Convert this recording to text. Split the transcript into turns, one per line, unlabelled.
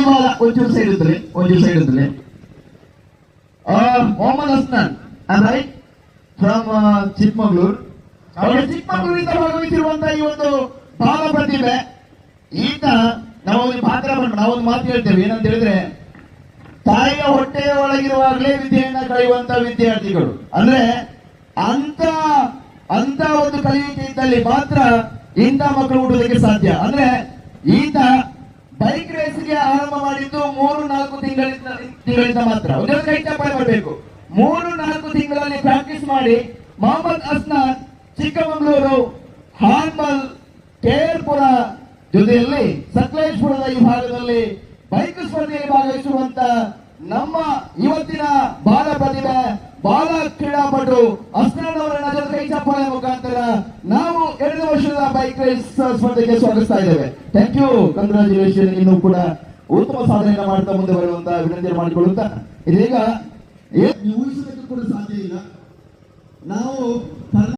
ಇವಾಗ ಒಂಚೂರು ಸೈಡ್ ಇದ್ರೆ ಮೊಹಮ್ಮದ್ ಹಸ್ನಾನ್ ರೈಟ್ ಫ್ರಮ್ ಚಿಕ್ಕಮಗಳೂರು. ಚಿಕ್ಕಮಗಳೂರಿಂದ ಭಾಗವಹಿಸಿರುವಂತಹ ಈ ಒಂದು ಬಾಲ ಪ್ರತಿಭೆ ಈತ ನಾವೊಂದು ಪಾತ್ರ ನಾವೊಂದು ಮಾತು ಹೇಳ್ತೇವೆ, ಏನಂತ ಹೇಳಿದ್ರೆ ತಾಯಿಯ ಹೊಟ್ಟೆಯ ಒಳಗಿರುವಾಗಲೇ ವಿದ್ಯೆಯನ್ನ ಕಳೆಯುವಂತ ವಿದ್ಯಾರ್ಥಿಗಳು ಅಂದ್ರೆ ಅಂತ ಒಂದು ಕಲಿಯುವಿಕೆ ಇದ್ದಲ್ಲಿ ಮಾತ್ರ ಇಂಥ ಮಕ್ಕಳು ಹುಟ್ಟುವುದಕ್ಕೆ ಸಾಧ್ಯ. ಅಂದ್ರೆ ಈತ ಬೈಕ್ ರೇಸ್ಗೆ ಆರಂಭ ಮಾಡಿದ್ದು 3-4 ತಿಂಗಳಿಂದ ಮಾತ್ರ. ಒಂದೊಂದು ಕೈ ಚಪ್ಪಾಳೆ ಮಾಡಬೇಕು. 3-4 ತಿಂಗಳಲ್ಲಿ ಪ್ರಾಕ್ಟೀಸ್ ಮಾಡಿ ಮೊಹಮ್ಮದ್ ಹಸ್ನಾನ್ ಚಿಕ್ಕಮಗಳೂರು, ಹಾನ್ಮಲ್, ಕೇರ್ಪುರ ಜೊತೆಯಲ್ಲಿ ಸಕಲೇಶ್ಪುರದ ಈ ಭಾಗದಲ್ಲಿ ಬೈಕ್ ಸ್ಪರ್ಧೆಯಲ್ಲಿ ಭಾಗವಹಿಸುವಂತ ನಮ್ಮ ಇವತ್ತಿನ ಬಾಲ ಪ್ರತಿಭೆ ಬಾಲ ಕ್ರೀಡಾಪಟು ಹಸ್ನಾನ್ ಅವರನ್ನ ಜನರ ಕೈ ಚಪ್ಪಾಳೆ ಮುಖಾಂತರ ನಾವು 2 ವರ್ಷದ ಬೈಕ್ ರೇಸ್ ಸ್ಪರ್ಧೆಗೆ ಸ್ವಾಗತಿಸ್ತಾ ಇದ್ದೇವೆ. Thank you, congratulation. ಇನ್ನೂ ಕೂಡ ಉತ್ತಮ ಸಾಧನೆಯನ್ನು ಮಾಡ್ತಾ ಮುಂದೆ ಬರುವಂತ ವಿನಂತಿ ಮಾಡಿಕೊಳ್ಳುತ್ತಾ ಇದೀಗ ಊಹಿಸೋದಕ್ಕೆ ಕೂಡ ಸಾಧ್ಯ ಇಲ್ಲ. ನಾವು